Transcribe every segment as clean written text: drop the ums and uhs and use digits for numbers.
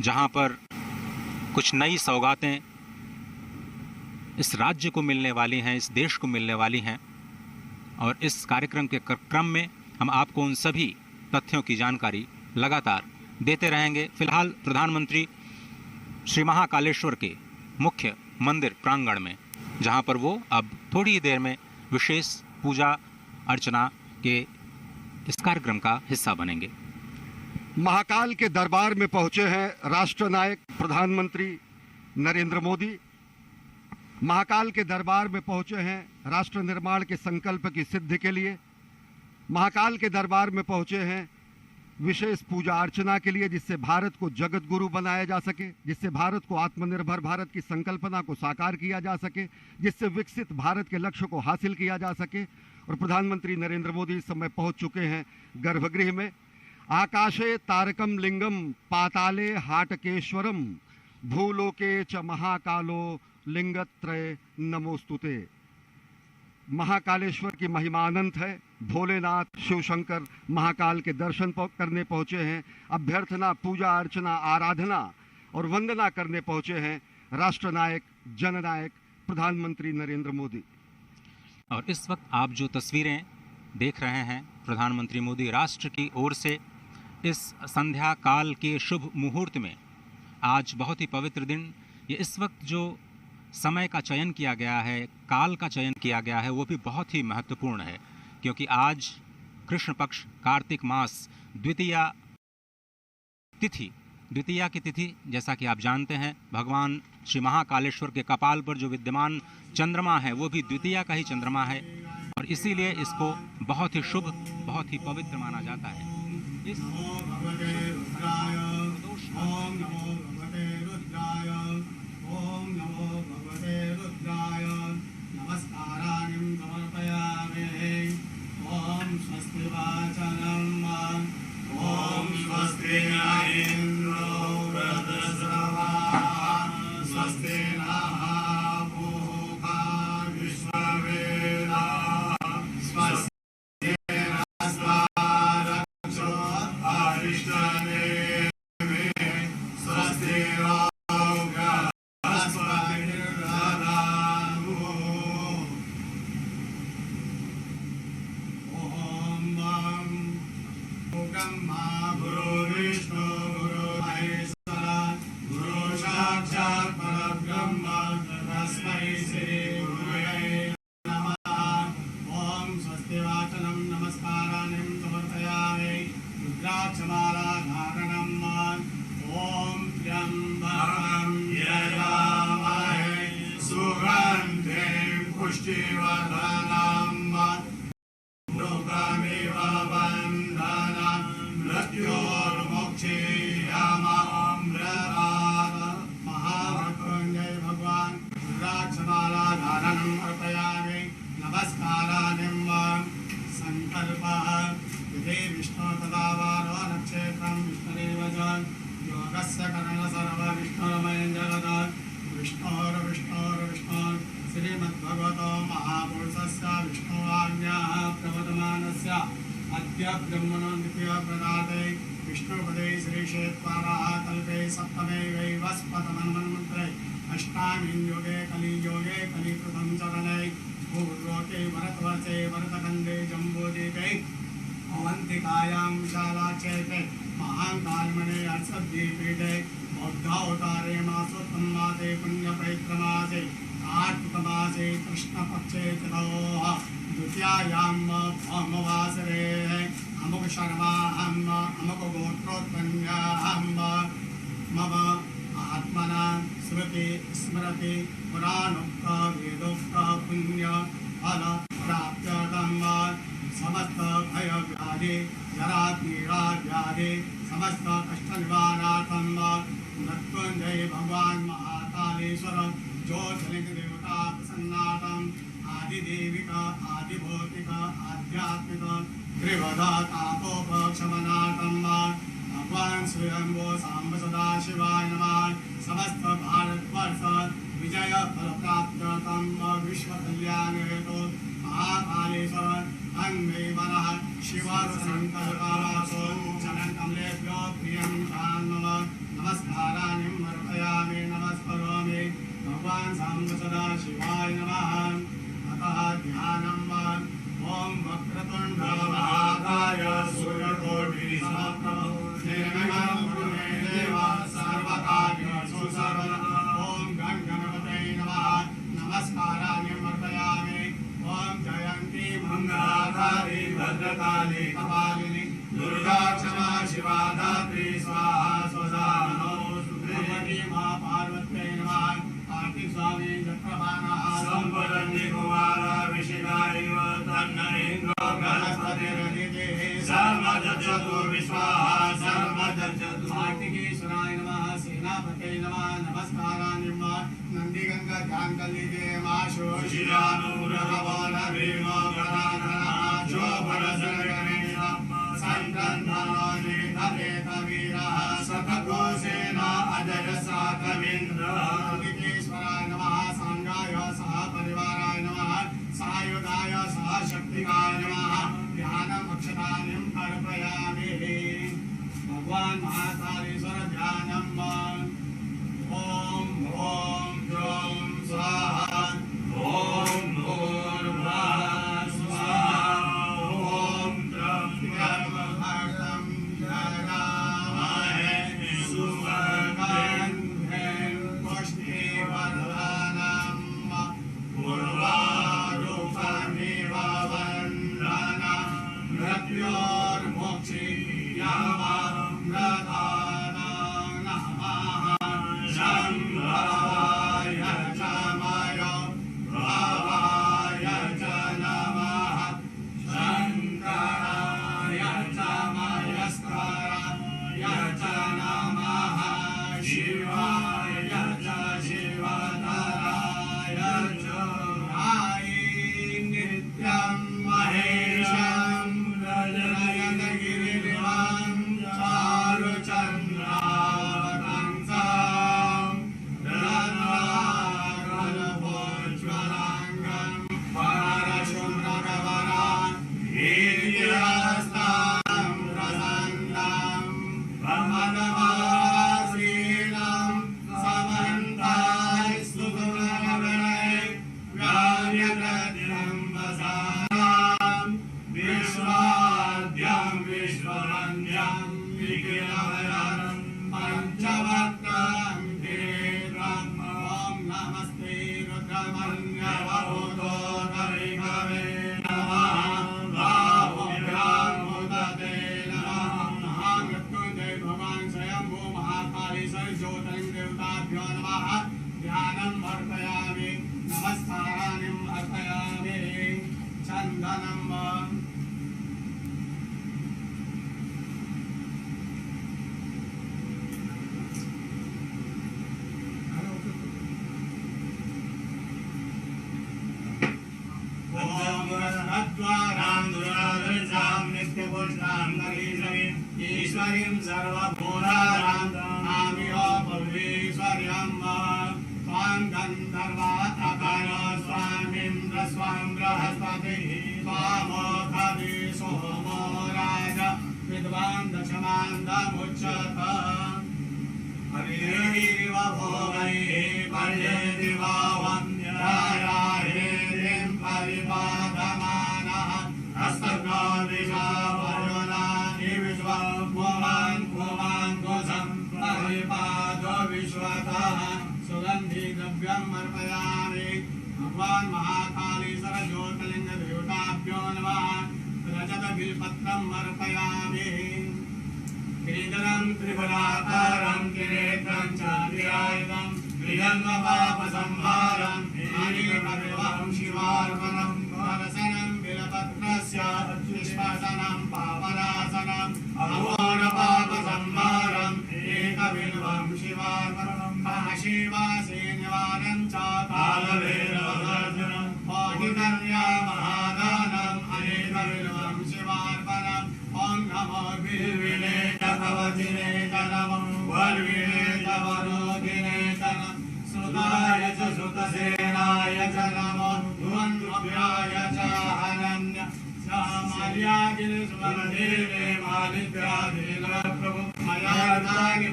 जहां पर कुछ नई सौगातें इस राज्य को मिलने वाली हैं, इस देश को मिलने वाली हैं। और इस कार्यक्रम के क्रम में हम आपको उन सभी तथ्यों की जानकारी लगातार देते रहेंगे। फिलहाल प्रधानमंत्री श्री महाकालेश्वर के मुख्य मंदिर प्रांगण में, जहां पर वो अब थोड़ी ही देर में विशेष पूजा अर्चना के इस कार्यक्रम का हिस्सा बनेंगे। महाकाल के दरबार में पहुंचे हैं राष्ट्रनायक प्रधानमंत्री नरेंद्र मोदी। महाकाल के दरबार में पहुंचे हैं राष्ट्र निर्माण के संकल्प की सिद्धि के लिए। महाकाल के दरबार में पहुंचे हैं विशेष पूजा अर्चना के लिए, जिससे भारत को जगत गुरु बनाया जा सके, जिससे भारत को आत्मनिर्भर भारत की संकल्पना को साकार किया जा सके, जिससे विकसित भारत के लक्ष्य को हासिल किया जा सके। और प्रधानमंत्री नरेंद्र मोदी इस समय पहुंच चुके हैं गर्भगृह में। आकाशे तारकम लिंगम पाताले हाटकेश्वरम भूलोके च महाकालो लिंगत्रय नमोस्तुते। महाकालेश्वर की महिमा अनंत है। भोलेनाथ शिव शंकर महाकाल के दर्शन करने पहुंचे हैं। अभ्यर्थना, पूजा अर्चना, आराधना और वंदना करने पहुंचे हैं राष्ट्रनायक जननायक प्रधानमंत्री नरेंद्र मोदी। और इस वक्त आप जो तस्वीरें देख रहे हैं, प्रधानमंत्री मोदी राष्ट्र की ओर से इस संध्या काल के शुभ मुहूर्त में, आज बहुत ही पवित्र दिन, ये इस वक्त जो समय का चयन किया गया है, काल का चयन किया गया है, वो भी बहुत ही महत्वपूर्ण है, क्योंकि आज कृष्ण पक्ष कार्तिक मास द्वितीया की तिथि, जैसा कि आप जानते हैं, भगवान श्री महाकालेश्वर के कपाल पर जो विद्यमान चंद्रमा है वो भी द्वितीया का ही चंद्रमा है, और इसीलिए इसको बहुत ही शुभ, बहुत ही पवित्र माना जाता है। इस ओम नमो भगवते रुद्राय नमस्काराणि समर्पयामि। ओम स्वस्ति वाचनम ओम स्वस्ति न इंद्रो वृद्धश्रवा स्वस्ति नः पूषा विश्ववेदाः स्वस्ति नस्तारक्षो अरिष्टनेमिः स्वस्ति गुरु विष्णु गुरु महेश्वर गुरु साक्षात् परब्रह्म तस्मै श्री गुरवे नमः। ओम स्वस्ति वाचनम नमस्काराणि समर्पयामि। रुद्राक्षमाला धारणम ओम त्र्यंबकं यजामहे सुगन्धिं पुष्टिवर्धनम् लोकमेव बन्धनं मृत्योर्मुक्षीयमामृतात्। महामृत्युंजय भगवान रुद्राक्षमाला धारणम् अर्पयामि। नमस्काराणि संकल्पः विधे विष्णु तदा वारो नक्षत्रं विष्णुरेव च योगस्य करण सर्व विष्णुरमयं जगत् विष्णोर्विष्णोर्विष्णोर् श्रीमद्भगवतो महापुरुषस्य विष्णुवाज्ञाः प्रवर्तमानस्य अद्य ब्रह्मणो नित्यप्रदाते विष्णुपदे श्रीक्षेत्राः कल्पे सप्तमे वैवस्पतमन्वन्मन्त्रे अष्टामीं योगे कलियुगे कलिकृतं चरणे भूर्लोके भरतवर्षे भरतखण्डे जम्बूद्वीपे अवन्तिकायां विशालाक्षेत्रे महाकाल्मणे अर्षद्वीपीठे बौद्धावतारे मासोत्तम मासे पुण्यपैत्रमासे कार्तिकमासे कृष्णपक्षे चतुः द्वितीयायां भौमवासरे अमुक शर्माहम् अमुक गोत्रोत्पन्नाहम् मम आत्मना स्मृति स्मृति पुराणोक्त वेदोक्त पुण्य फल प्राप्त्यर्थं समस्त भय व्याधि जरा पीड़ा व्याधि समस्त कष्ट निवारणार्थं मृत्युंजय भगवान महाकालेश्वर ज्योतिर्लिंग देवता प्रसन्नार्थं आदिदेविका आदिभौतिक आध्यात्मिक त्रिवधा तापोपशमनार्थं भगवान स्वयंभो सांब सदा शिवाय नमः। समस्त भारतवर्ष विजय फल प्राप्त्यर्थं विश्व कल्याण हेतु महाकालेश्वर अन्मे मनः शिव संकल्पवासो चरण कमलेभ्यो प्रियं शान्मम नमस्कार सदाशिवाय नमः। अतः ध्यानं ॐ वक्रतुण्ड महाकाय सूर्यकोटिसमप्रभ निर्विघ्नं कुरु मे देव सर्वकार्येषु सर्वदा। ॐ गण गणपतये नमः। नमस्काराणि समर्पयामि। ॐ जयन्ती मंगलाकाली भद्रकाली कपालिनी दुर्गा क्षमा शिवा धात्री स्वाहा स्वधा नमोस्तुते। मां पार्वत्यै नमः। कार्तिक स्वामी चक्रपाणः संपदन्ति कुमार विशिखायैव तन्नरेन्द्रो बृहस्पतिरधितिः सर्वदक्षतु विश्वाः सर्वदक्षतु। कार्तिकेश्वराय नमः। सेनापतये नमः। नमस्काराणि नंदीगंगा ध्यान कर लीजिए। मां शोषिलानुग्रहवान भीमो गणाधरा संतन्धानि तपेत वीरः शतघोषेना अजय साकविन्द्रः। कार्तिकेश्वराय नमः। सांगाय सह परिवाराय नमः। सायुधाय सह शक्तिकाय नमः। ध्यानम् अक्षतानि अर्पयामि। भगवान् महाकालेश्वर ध्यानम् ॐ ॐ द्रौं स्वाहा ॐ भूर्भुवः स्वाहा ॐ द्रं ब्रह्मभक्तं ददामहे सुवर्गन्धं पुष्टिवर्धनं पूर्वारूपमिव वन्दनं मृत्योर्मुक्षीयमामृतानां नमः। शम्भवाय च मयो भवाय च नमः। शङ्कराय च मयस्कराय च नमः। शिवाय च शिवतराय च नित्यं महेशं नयनगिरिं चारुचन्द्रावतंसं धन्वागलभोज्ज्वलाङ्गं परशुभ्रगवरां हीर्यस्तां प्रसन्नं ब्रह्मणवासीनं समन्तास्तु गुणगणैः व्याव्यगतिं वसानां विश्वाद्यं विश्ववन्द्यं विकिलभयं पञ्चवक्त्रं तीव्रं ॐ नमस्ते रुद्रमन्यवभूतो कविकवे नमः। बाहुभ्यां मुदते नमः। महामृत्युञ्जय भगवान् स्वयंभू महाकालेश्वर ज्योतिर्लिङ्गदेवताभ्यो नमः। ध्यानम् अर्पयामि। नमस्काराणि अर्पयामि। चन्दनं ईश्वरीं सर्वभूतानां नामियो भुवनेश्वर्यं त्वां गन्धर्वात्मकनो स्वामिन्द्र स्वां बृहस्पतिः त्वामोखदि सोमो राज विद्वान् दशमान्दमुच्यत। हरिरिव भोगैः पर्येदिव वन्द्यायाहेरिं परिपादमानः हस्तज्ञो दिशा वरुणानि विश्वभुवान् भुवान् घोषं परिपादो विश्वतः। सुगन्धि द्रव्यम् अर्पयामि। भगवान् महाकालेश्वर ज्योतिर्लिङ्गदेवताभ्यो नमः। रजतबिल्पत्रम् अर्पयामि। गिरिधरं त्रिपुराकारं त्रिनेत्रं चान्द्रियायुधं त्रिजन्मपापसंहारं हिरण्यगर्भं शिवार्पणं वरसनं बिलपत्रस्य निष्पासनं पापनाशनं अघोरपापसंहारं एकबिल्वं शिवार्पणं महाशिवासे निवारणं च कालभैरवदर्शनं मोहितर्यामहादानम् अनेकबिल्वं शिवार्पणम् ॐ नमो बिल्विने च कवचिने च नमो वर्विणे च वरोधिने च नमः। सुताय च सुतसेनाय च नमो ध्रुवन्द्रुभ्याय च अनन्य श्यामर्यागिरिस्वरदेवे मालिद्यादिप्रभु मया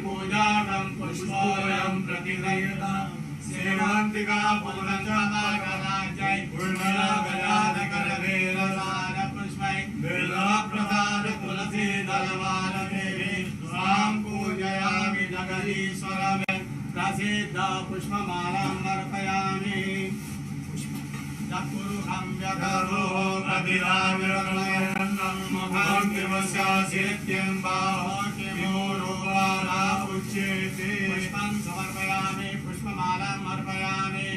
पूजार्थं पुष्पोऽयं प्रतिगृह्यताम् सेवंतिका पुनश्चमाकराजय पूर्णगजानकरवेरसार पुष्पै बिल्वप्रसाद तुलसी दलवार देवी स्वां पूजयामि जगदीश्वरमे प्रसिद्ध पुष्पमालां अर्पयामि चतुर्हं व्यधरो प्रतिदाव्यर्मयन्नं मुखं किमस्यासित्यं बाहो किमूरुपाला उच्यते पुष्पं समर्पयामि पुष्पमालाम् अर्पयामि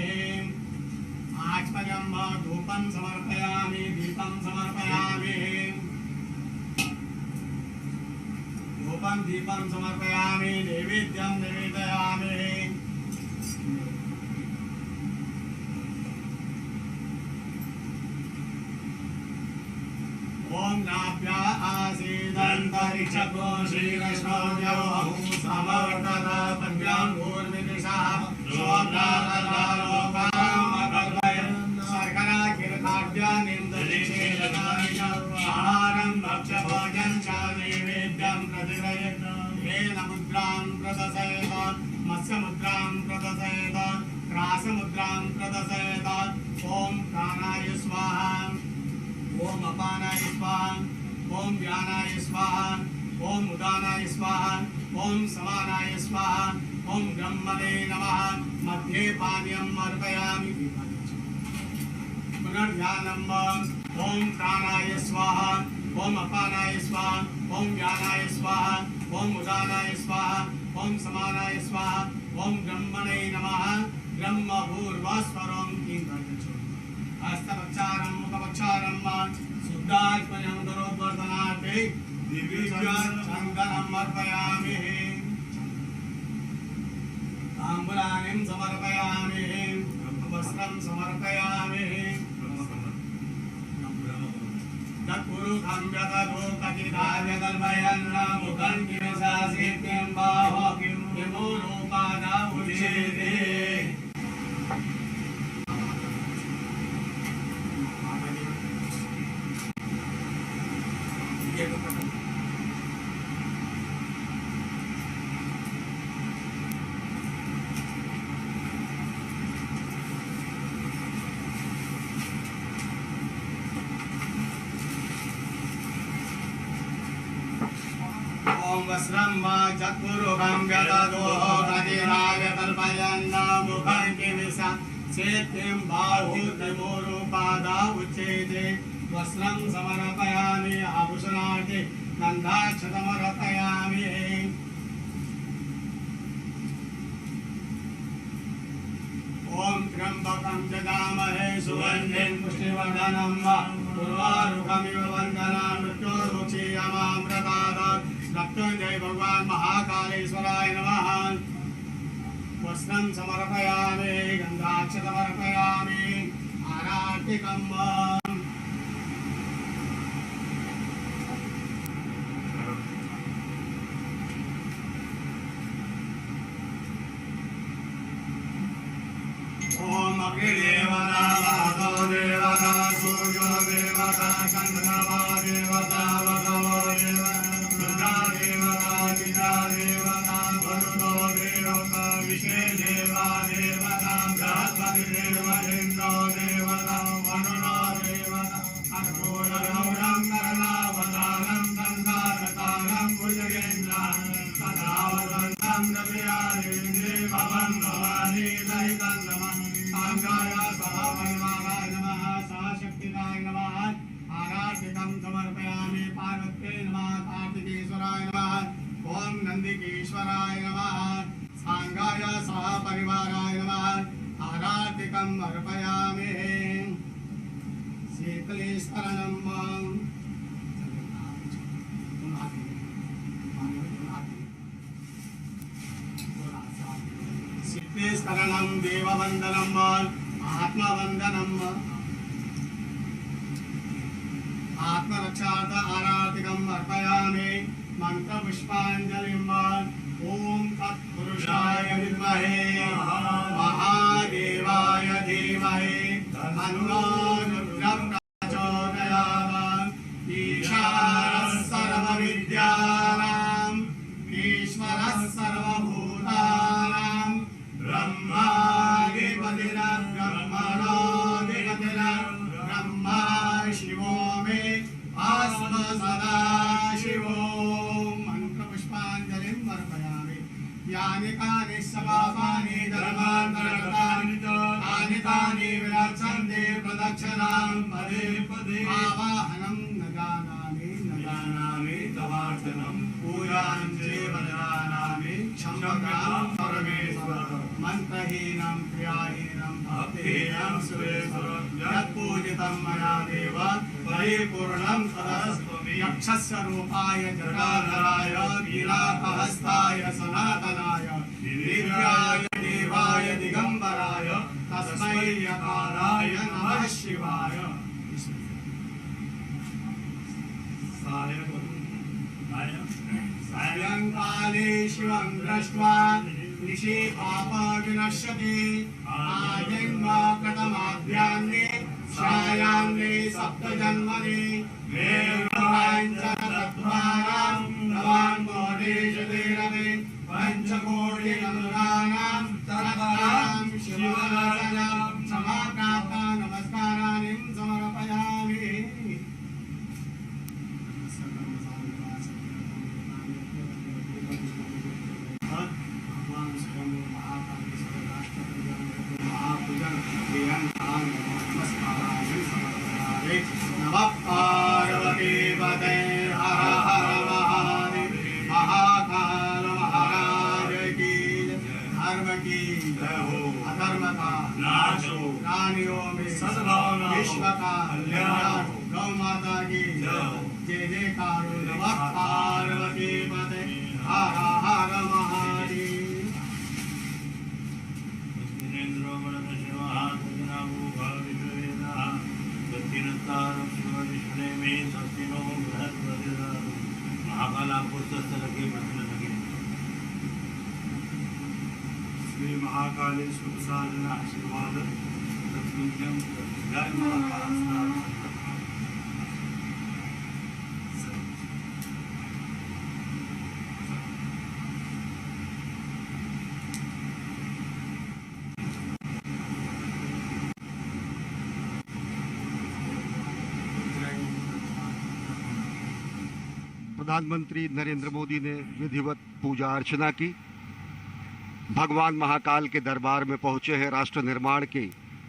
आचमनं धूपं समर्पयामि दीपं समर्पयामि धूपं दीपं समर्पयामि नैवेद्यं निवेदयामि ओम नाभ्या आसीदन्तरिक्षको श्रीकृष्णो समवर्तत पद्याङ्गूर्विदिशा शोभ्रालोकामकल्पय शर्करा कीर्ताद्यानिन्दलिक्षेदनानि च आहारं भक्ष्यभोजं च नैवेद्यं प्रतिरयेत् येन मुद्रां प्रदर्शयेत् मत्स्यमुद्रां प्रदर्शयेत् क्रासमुद्रां प्रदर्शयेत् ॐ प्राणाय स्वाहा ओम अपानाय स्वाहा ओम व्यानाय स्वाहा ओम उदानाय स्वाहा ओम समानाय स्वाहा ओम ब्रह्मणे नमः मध्ये पानीयम् अर्पयामि पुनर्ध्यानम् ओम प्राणाय स्वाहा ओम अपानाय स्वाहा ओम व्यानाय स्वाहा ओम उदानाय स्वाहा ओम समानाय स्वाहा ओम ब्रह्मणे नमः ब्रह्मभूर्वस्वरं किंकर्तु हस्तपक्षारं मुखपक्षारं शुद्धात्मनं करोद्वर्धनार्थे दिव्यचन्दनं अर्पयामि ताम्बूलानि समर्पयामि वस्त्रं समर्पयामि तत्पुरुषं व्यदधो कटिधार्यकल्पयन् मुखं किमसासित्यं बाहो किमूरोपादा उच्यते ओम वस्त्रं वा चतुर्भुजं व्यदधो कटिधार्यकल्पयन् मुखं किमसासित्यं बाहो किमूरोपादा उच्यते वस्त्रं समर्पयामि आभूषणार्थे गन्धाक्षतमर्पयामि ओम त्र्यंबकं जगामहे सुगन्धिं पुष्टिवर्धनं उर्वारुकमिव वन्दनान् मृत्योर्मुक्षीयमामृतात् मृत्युञ्जय भगवान् महाकालेश्वराय नमः वस्त्रं समर्पयामि गन्धाक्षतमर्पयामि आरार्तिकम् ओम अग्निदेवता वातो देवता सूर्यो देवता चन्द्रमा देवता वसवो देवता देवता चिता देवता वरुणो देवता विश्वे देवा देवता बृहस्पति देव इन्द्रो देवता वरुणो देवता अर्कोणगौरं करणावतारं संसारतारं भुजगेन्द्रं सदा वसन्तं रवियारेन्द्रे भवं भवानी सहितं नमः सांगाय सहपरिवाराय नमः सहशक्तिकाय नमः आराधितं समर्पयामि पार्वत्यै नमः कार्तिकेश्वराय नमः ओम नंदिकेश्वराय नमः सांगाय सहपरिवाराय नमः आराधितं अर्पयामि शीतलेश्वरनं शीतलेश्वरनं देववन्दनं आत्मवन्दनं आत्मरक्षार्थ आराधिकम् अर्पयामि मंत्रपुष्पाञ्जलिं ओम तत्पुरुषाय विद्महे महादेवाय धीमहि तन्नो रुद्रः प्रचोदयात् ईशानः सर्वविद्यानां ईश्वरः सर्वभूतानां ब्रह्मा यानि कानि सपापानि धर्मान्तरगतानि च तानि तानि विलक्षन्ते प्रदक्षिणां पदे पदे आवाहनं न जानामि तवार्चनं पूजां चैव न जानामि क्षम्यतां परमेश्वर मन्त्रहीनं क्रियाहीनं भक्तिहीनं सुरेश्वर यत्पूजितं मया देव परिपूर्णं तदस्मि यक्षस्य रूपाय जटाधराय वीरापहस्ताय सनातनाय दिव्याय देवाय दिगंबराय तस्मै यकाराय नमः शिवाय। सायंकाले शिवं दृष्ट्वा निशि पापविनश्यति आयन्वा कथमाध्यान्ने सायान्ने सप्तजन्मनि मेरुकाञ्चनतत्त्वानां नवान् कोटिशतेरवे पञ्चकोटिनन्दनानां तत्त्वानां शिवार्चनां समाप्ता नमस्काराणि समर्पयामि। नमः पार्वती पते हर हर महादेव महाकाल महाराज की धर्म की जय हो अधर्म का नाश हो प्राणियों में सद्भावना विश्व का कल्याण हो गौ माता की जय हो जय जयकार नमः पार्वती पते हर हर महादेव। श्री महाकालेश्वर प्रसाद आशीर्वाद जय महाकाल। प्रधानमंत्री नरेंद्र मोदी ने विधिवत पूजा अर्चना की। भगवान महाकाल के दरबार में पहुंचे हैं राष्ट्र निर्माण की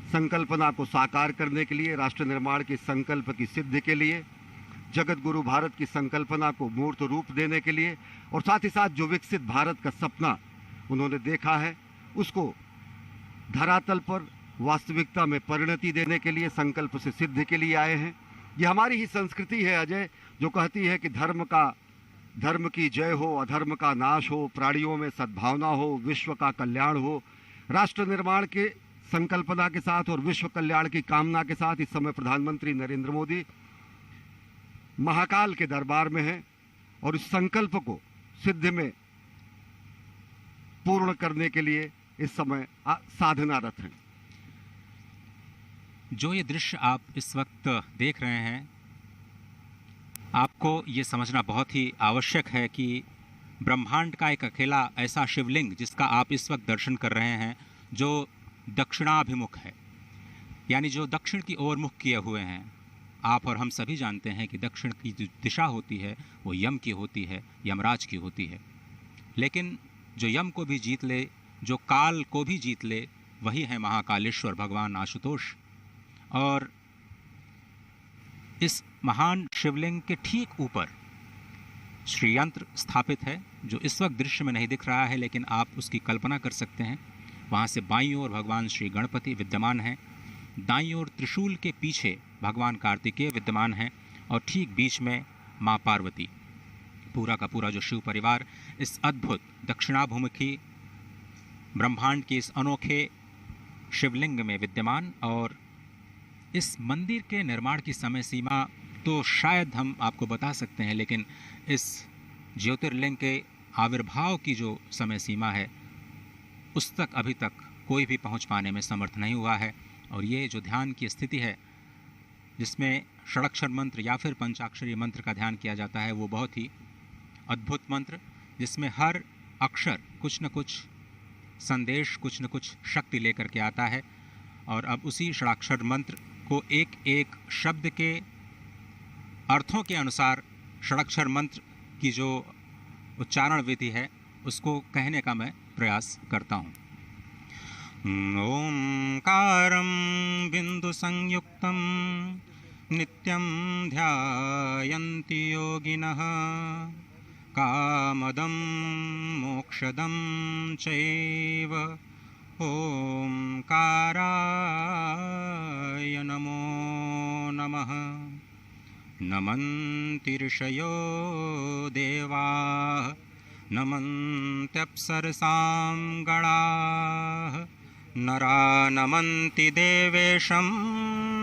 संकल्पना को साकार करने के लिए, राष्ट्र निर्माण के संकल्प की सिद्धि के लिए, जगत गुरु भारत की संकल्पना को मूर्त रूप देने के लिए और साथ ही साथ जो विकसित भारत का सपना उन्होंने देखा है उसको धरातल पर वास्तविकता में परिणति देने के लिए, संकल्प से सिद्धि के लिए आए हैं। ये हमारी ही संस्कृति है अजय, जो कहती है कि धर्म की जय हो, अधर्म का नाश हो, प्राणियों में सद्भावना हो, विश्व का कल्याण हो। राष्ट्र निर्माण के संकल्पना के साथ और विश्व कल्याण की कामना के साथ इस समय प्रधानमंत्री नरेंद्र मोदी महाकाल के दरबार में हैं और इस संकल्प को सिद्धि में पूर्ण करने के लिए इस समय साधनारत हैं। जो ये दृश्य आप इस वक्त देख रहे हैं, आपको ये समझना बहुत ही आवश्यक है कि ब्रह्मांड का एक अकेला ऐसा शिवलिंग जिसका आप इस वक्त दर्शन कर रहे हैं, जो दक्षिणाभिमुख है, यानी जो दक्षिण की ओर मुख किए हुए हैं। आप और हम सभी जानते हैं कि दक्षिण की जो दिशा होती है वो यम की होती है, यमराज की होती है। लेकिन जो यम को भी जीत ले, जो काल को भी जीत ले, वही है महाकालेश्वर भगवान आशुतोष। और इस महान शिवलिंग के ठीक ऊपर श्रीयंत्र स्थापित है, जो इस वक्त दृश्य में नहीं दिख रहा है, लेकिन आप उसकी कल्पना कर सकते हैं। वहाँ से बाईं ओर भगवान श्री गणपति विद्यमान हैं, दाईं ओर त्रिशूल के पीछे भगवान कार्तिकेय विद्यमान हैं और ठीक बीच में माँ पार्वती। पूरा का पूरा जो शिव परिवार इस अद्भुत दक्षिणाभिमुखी ब्रह्मांड के इस अनोखे शिवलिंग में विद्यमान। और इस मंदिर के निर्माण की समय सीमा तो शायद हम आपको बता सकते हैं, लेकिन इस ज्योतिर्लिंग के आविर्भाव की जो समय सीमा है उस तक अभी तक कोई भी पहुंच पाने में समर्थ नहीं हुआ है। और ये जो ध्यान की स्थिति है, जिसमें षडक्षर मंत्र या फिर पंचाक्षरी मंत्र का ध्यान किया जाता है, वो बहुत ही अद्भुत मंत्र, जिसमें हर अक्षर कुछ न कुछ संदेश, कुछ न कुछ शक्ति लेकर के आता है। और अब उसी षडाक्षर मंत्र को एक एक शब्द के अर्थों के अनुसार षडाक्षर मंत्र की जो उच्चारण विधि है उसको कहने का मैं प्रयास करता हूँ। ओंकारं बिंदु संयुक्तं नित्यं ध्यायन्ति योगिनः कामदं मोक्षदं चैव ओंकाराय नमो नमः। नमन्ति ऋषयो देवाः नमन्त्यप्सरसां गणाः नरा नमन्ति देवेशं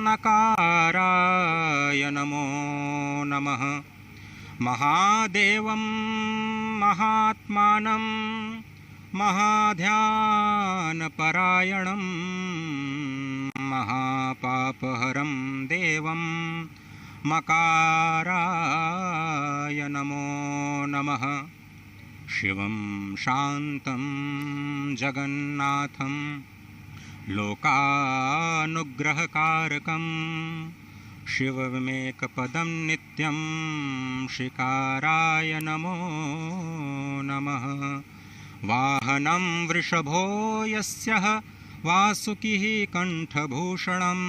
नकाराय नमो नमः। महादेवं महात्मानं महाध्यानपरायणं महापापहरं देवं मकाराय नमो नमः। शिवं शान्तं जगन्नाथं लोकानुग्रहकारकं शिवमेकपदं नित्यं शिकाराय नमो नमः। वाहनं वृषभो यस्यः वासुकिः कण्ठभूषणं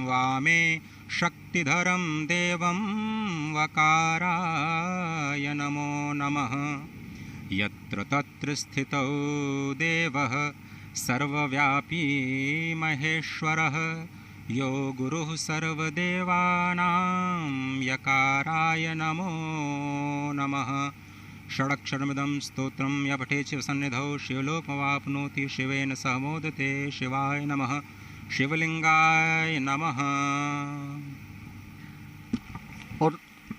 वामे शक्तिधरं देवं वकाराय नमो नमः। यत्र तत्र स्थितौ देवः सर्वव्यापी महेश्वरः यो गुरुः सर्वदेवानां यकाराय नमो नमः। षडक्षरमिदं स्तोत्रं य पठेत् शिवसन्निधौ शिवलोकमवाप्नोति शिवेन सह मोदते। शिवाय नमः। शिवलिंगाय नमः। और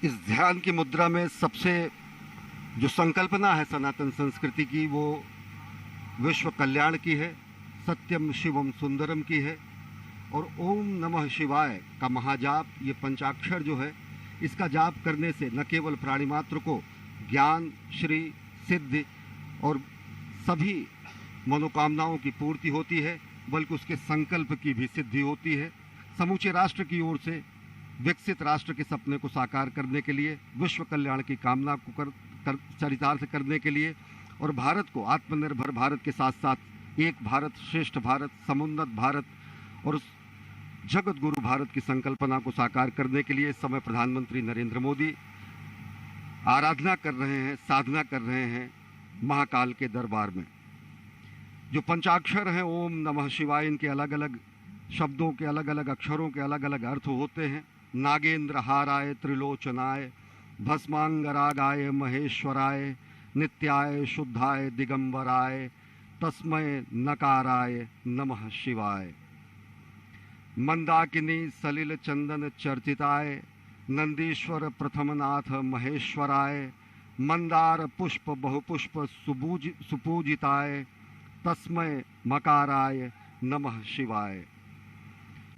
इस ध्यान की मुद्रा में सबसे जो संकल्पना है सनातन संस्कृति की, वो विश्व कल्याण की है, सत्यम शिवम सुंदरम की है। और ओम नमः शिवाय का महाजाप, ये पंचाक्षर जो है, इसका जाप करने से न केवल प्राणी मात्र को ज्ञान, श्री, सिद्धि और सभी मनोकामनाओं की पूर्ति होती है, बल्कि उसके संकल्प की भी सिद्धि होती है। समूचे राष्ट्र की ओर से विकसित राष्ट्र के सपने को साकार करने के लिए, विश्व कल्याण की कामना को चरितार्थ करने के लिए, और भारत को आत्मनिर्भर भारत के साथ साथ एक भारत श्रेष्ठ भारत, समुन्नत भारत और जगत गुरु भारत की संकल्पना को साकार करने के लिए इस समय प्रधानमंत्री नरेंद्र मोदी आराधना कर रहे हैं, साधना कर रहे हैं महाकाल के दरबार में। जो पंचाक्षर हैं ओम नमः शिवाय, इनके अलग अलग शब्दों के अलग अलग अक्षरों के अलग अलग अर्थ होते हैं। नागेंद्र हाराय त्रिलोचनाय भस्मांगरागाय महेश्वराय नित्याय शुद्धाय दिगंबराय तस्मै नकाराय नमः शिवाय। मंदाकिनी सलिल चंदन चर्चिताय नंदीश्वर प्रथमनाथ महेश्वराय मंदार पुष्प बहुपुष्प सुपूजिताय तस्मै मकाराय नमः शिवाय।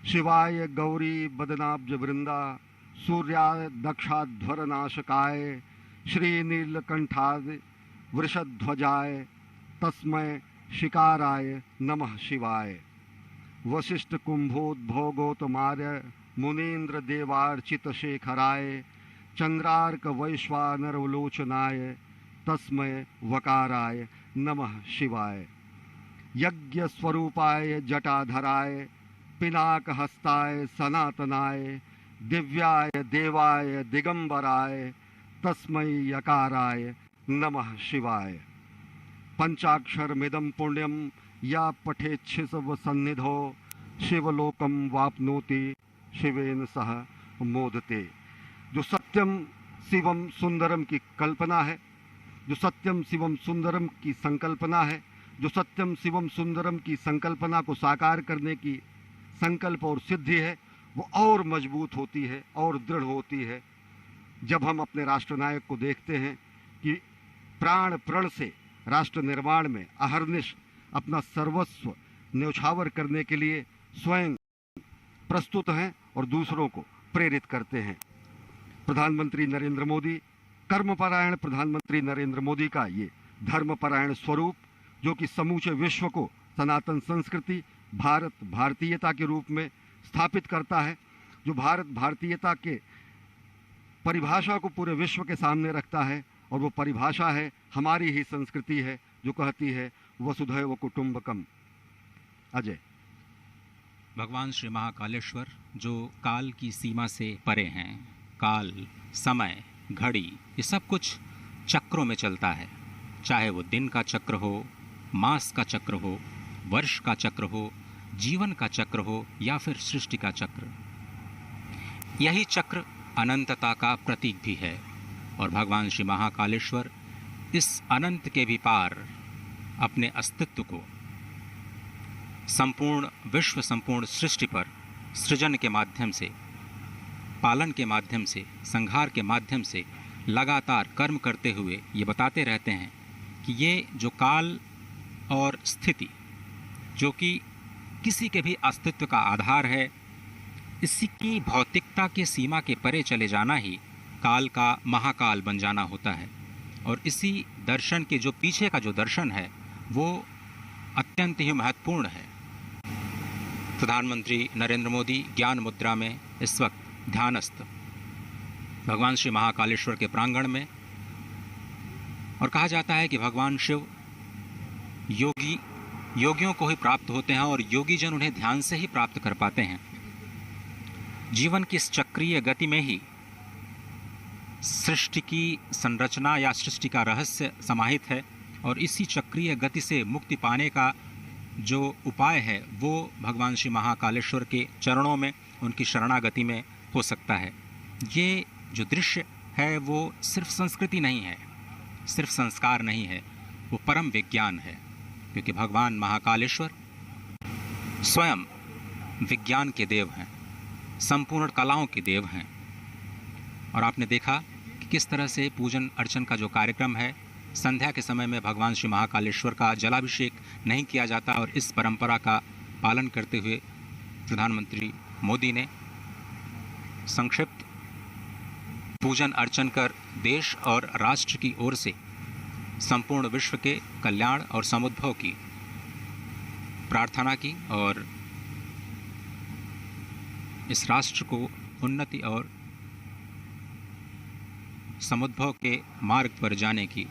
शिवाय गौरी बदनाब्ज वृंदा सूर्याय दक्षाध्वर नाशकाय श्रीनीलकंठाय वृषध्वजाय तस्मै शिकाराय नमः शिवाय। वशिष्ठ कुंभोद्भोगोतमार्य मुनीन्द्र देवार्चित शेखराय चंद्रार्क वैश्वानरवलोचनाय तस्मै वकाराय नमः शिवाय। यज्ञ स्वरूपाय जटाधराय पिनाक हस्ताय सनातनाय दिव्याय देवाय दिगंबराय तस्मै यकाराय नमः शिवाय। पंचाक्षरमिदं पुण्यं या पठेच्छिव सन्निधौ शिवलोकम वाप्नोति शिवेन सह मोदते। जो सत्यम शिवम सुंदरम की कल्पना है, जो सत्यम शिवम सुंदरम की संकल्पना है, जो सत्यम शिवम सुंदरम की संकल्पना को साकार करने की संकल्प और सिद्धि है, वो और मजबूत होती है और दृढ़ होती है जब हम अपने राष्ट्रनायक को देखते हैं कि प्राण प्रण से राष्ट्र निर्माण में अहर्निश अपना सर्वस्व न्यौछावर करने के लिए स्वयं प्रस्तुत हैं और दूसरों को प्रेरित करते हैं। प्रधानमंत्री नरेंद्र मोदी, कर्मपरायण प्रधानमंत्री नरेंद्र मोदी का ये धर्मपरायण स्वरूप, जो कि समूचे विश्व को सनातन संस्कृति, भारत भारतीयता के रूप में स्थापित करता है, जो भारत भारतीयता के परिभाषा को पूरे विश्व के सामने रखता है, और वो परिभाषा है, हमारी ही संस्कृति है जो कहती है वसुधैव कुटुंबकम। अजय। भगवान श्री महाकालेश्वर जो काल की सीमा से परे हैं, काल, समय, घड़ी, ये सब कुछ चक्रों में चलता है, चाहे वो दिन का चक्र हो, मास का चक्र हो, वर्ष का चक्र हो, जीवन का चक्र हो या फिर सृष्टि का चक्र। यही चक्र अनंतता का प्रतीक भी है और भगवान श्री महाकालेश्वर इस अनंत के भी पार अपने अस्तित्व को संपूर्ण विश्व, संपूर्ण सृष्टि पर सृजन के माध्यम से, पालन के माध्यम से, संहार के माध्यम से लगातार कर्म करते हुए ये बताते रहते हैं कि ये जो काल और स्थिति, जो कि किसी के भी अस्तित्व का आधार है, इसी की भौतिकता के सीमा के परे चले जाना ही काल का महाकाल बन जाना होता है। और इसी दर्शन के जो पीछे का जो दर्शन है वो अत्यंत ही महत्वपूर्ण है। प्रधानमंत्री नरेंद्र मोदी ज्ञान मुद्रा में इस वक्त ध्यानस्थ भगवान श्री महाकालेश्वर के प्रांगण में, और कहा जाता है कि भगवान शिव योगियों को ही प्राप्त होते हैं और योगी जन उन्हें ध्यान से ही प्राप्त कर पाते हैं। जीवन की इस चक्रीय गति में ही सृष्टि की संरचना या सृष्टि का रहस्य समाहित है और इसी चक्रीय गति से मुक्ति पाने का जो उपाय है वो भगवान श्री महाकालेश्वर के चरणों में, उनकी शरणागति में हो सकता है। ये जो दृश्य है वो सिर्फ संस्कृति नहीं है, सिर्फ संस्कार नहीं है, वो परम विज्ञान है, क्योंकि भगवान महाकालेश्वर स्वयं विज्ञान के देव हैं, संपूर्ण कलाओं के देव हैं। और आपने देखा कि किस तरह से पूजन अर्चन का जो कार्यक्रम है, संध्या के समय में भगवान श्री महाकालेश्वर का जलाभिषेक नहीं किया जाता और इस परंपरा का पालन करते हुए प्रधानमंत्री मोदी ने संक्षिप्त पूजन अर्चन कर देश और राष्ट्र की ओर से संपूर्ण विश्व के कल्याण और समुद्भव की प्रार्थना की और इस राष्ट्र को उन्नति और समुद्भव के मार्ग पर जाने की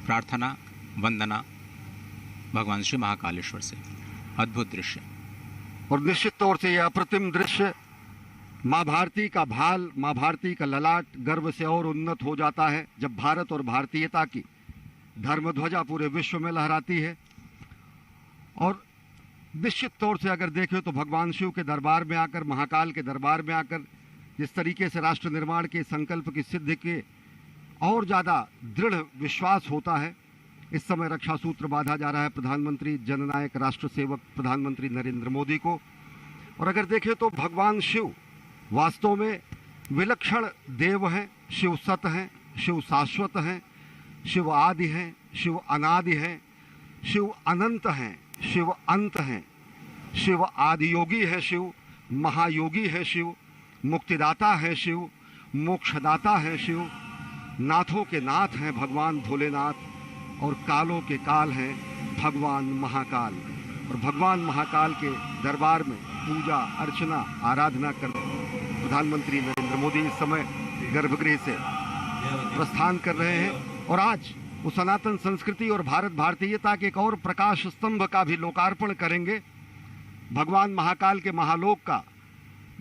प्रार्थना, वंदना भगवान श्री महाकालेश्वर से। अद्भुत दृश्य। और निश्चित तौर से यह अप्रतिम दृश्य माँ भारती का भाल, माँ भारती का ललाट गर्व से और उन्नत हो जाता है जब भारत और भारतीयता की धर्म ध्वजा पूरे विश्व में लहराती है। और निश्चित तौर से अगर देखें तो भगवान शिव के दरबार में आकर, महाकाल के दरबार में आकर जिस तरीके से राष्ट्र निर्माण के संकल्प की सिद्धि के और ज़्यादा दृढ़ विश्वास होता है। इस समय रक्षा सूत्र बांधा जा रहा है प्रधानमंत्री जननायक राष्ट्र सेवक प्रधानमंत्री नरेंद्र मोदी को। और अगर देखें तो भगवान शिव वास्तव में विलक्षण देव हैं, शिव सत हैं, शिव शाश्वत हैं, शिव आदि हैं, शिव अनादि हैं, शिव अनंत हैं, शिव अंत हैं, शिव आदि योगी है, शिव महायोगी है, शिव मुक्तिदाता है, शिव मोक्षदाता है, शिव नाथों के नाथ हैं भगवान भोलेनाथ और कालों के काल हैं भगवान महाकाल। और भगवान महाकाल के दरबार में पूजा अर्चना आराधना कर प्रधानमंत्री नरेंद्र मोदी इस समय गर्भगृह से प्रस्थान कर रहे हैं। और आज वो सनातन संस्कृति और भारत भारतीयता के एक और प्रकाश स्तंभ का भी लोकार्पण करेंगे। भगवान महाकाल के महालोक का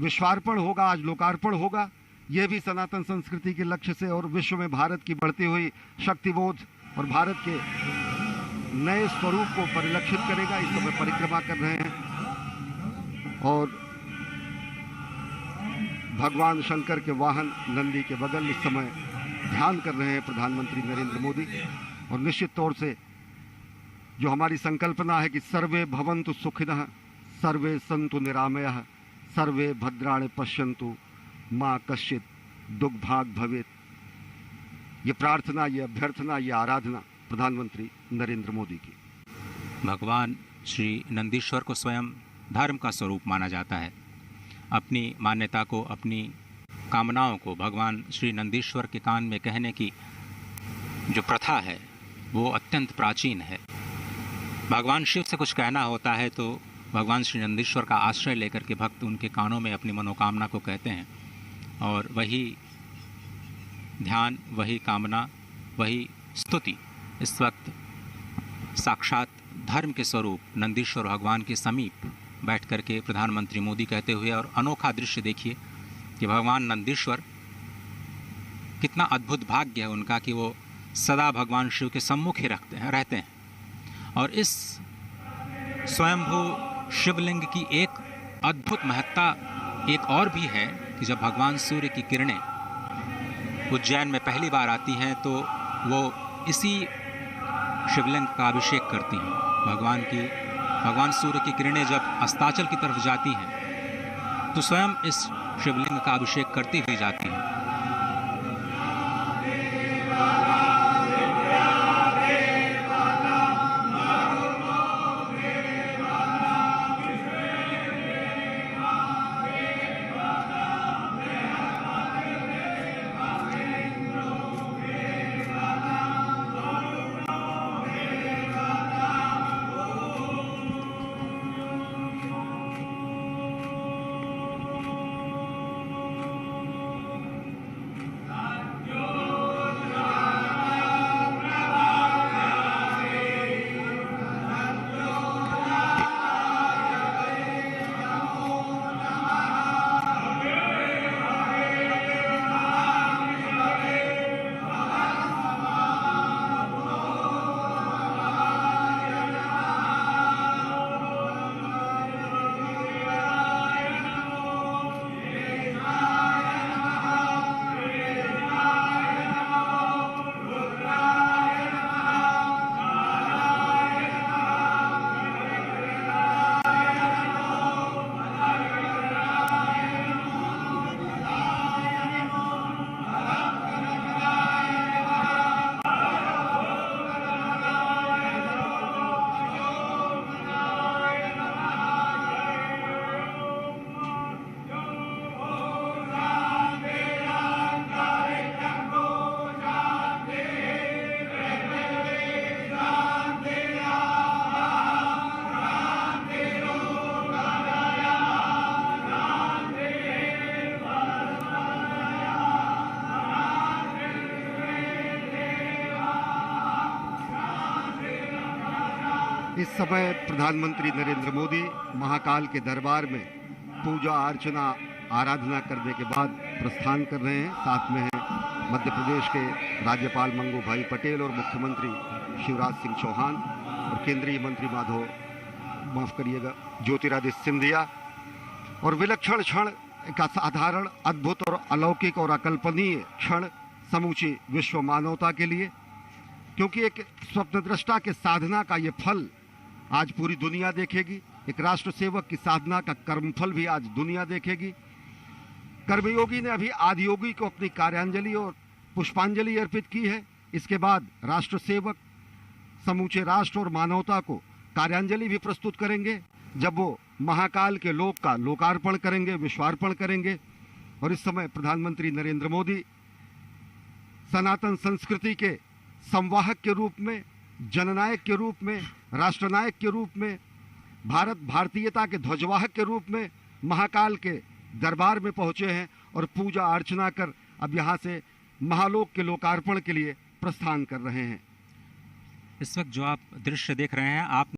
विश्वार्पण होगा, आज लोकार्पण होगा। यह भी सनातन संस्कृति के लक्ष्य से और विश्व में भारत की बढ़ती हुई शक्तिबोध और भारत के नए स्वरूप को परिलक्षित करेगा। इस समय परिक्रमा कर रहे हैं और भगवान शंकर के वाहन नंदी के बगल इस समय ध्यान कर रहे हैं प्रधानमंत्री नरेंद्र मोदी। और निश्चित तौर से जो हमारी संकल्पना है कि सर्वे भवन्तु सुखिनः, सर्वे सन्तु निरामयः, सर्वे भद्राणि पश्यन्तु माँ कश्चित् दुर्भाग् भवेत्, ये प्रार्थना, ये अभ्यर्थना, ये आराधना प्रधानमंत्री नरेंद्र मोदी की। भगवान श्री नंदीश्वर को स्वयं धर्म का स्वरूप माना जाता है। अपनी मान्यता को, अपनी कामनाओं को भगवान श्री नंदीश्वर के कान में कहने की जो प्रथा है वो अत्यंत प्राचीन है। भगवान शिव से कुछ कहना होता है तो भगवान श्री नंदीश्वर का आश्रय लेकर के भक्त उनके कानों में अपनी मनोकामना को कहते हैं और वही ध्यान, वही कामना वही स्तुति इस वक्त साक्षात धर्म के स्वरूप नंदीश्वर भगवान के समीप बैठ करके प्रधानमंत्री मोदी कहते हुए, और अनोखा दृश्य देखिए कि भगवान नंदीश्वर, कितना अद्भुत भाग्य है उनका कि वो सदा भगवान शिव के सम्मुख ही रहते हैं। और इस स्वयंभू शिवलिंग की एक अद्भुत महत्ता एक और भी है कि जब भगवान सूर्य की किरणें उज्जैन में पहली बार आती हैं तो वो इसी शिवलिंग का अभिषेक करती हैं। भगवान सूर्य की किरणें जब अस्ताचल की तरफ जाती हैं तो स्वयं इस शिवलिंग का अभिषेक करती हुई जाती हैं। इस समय प्रधानमंत्री नरेंद्र मोदी महाकाल के दरबार में पूजा अर्चना आराधना करने के बाद प्रस्थान कर रहे हैं। साथ में हैं मध्य प्रदेश के राज्यपाल मंगू भाई पटेल और मुख्यमंत्री शिवराज सिंह चौहान और केंद्रीय मंत्री ज्योतिरादित्य सिंधिया। और विलक्षण क्षण, एक असाधारण, अद्भुत और अलौकिक और अकल्पनीय क्षण समूची विश्व मानवता के लिए, क्योंकि एक स्वप्नदृष्टा के साधना का ये फल आज पूरी दुनिया देखेगी। एक राष्ट्र सेवक की साधना का कर्मफल भी आज दुनिया देखेगी। कर्मयोगी ने अभी आदियोगी को अपनी कार्यांजलि और पुष्पांजलि अर्पित की है। इसके बाद राष्ट्र सेवक समूचे राष्ट्र और मानवता को कार्यांजलि भी प्रस्तुत करेंगे, जब वो महाकाल के लोक का लोकार्पण करेंगे, विश्वार्पण करेंगे। और इस समय प्रधानमंत्री नरेंद्र मोदी सनातन संस्कृति के संवाहक के रूप में, जननायक के रूप में, राष्ट्रनायक के रूप में, भारतीयता के ध्वजवाहक के रूप में महाकाल के दरबार में पहुंचे हैं और पूजा अर्चना कर अब यहाँ से महालोक के लोकार्पण के लिए प्रस्थान कर रहे हैं। इस वक्त जो आप दृश्य देख रहे हैं, आप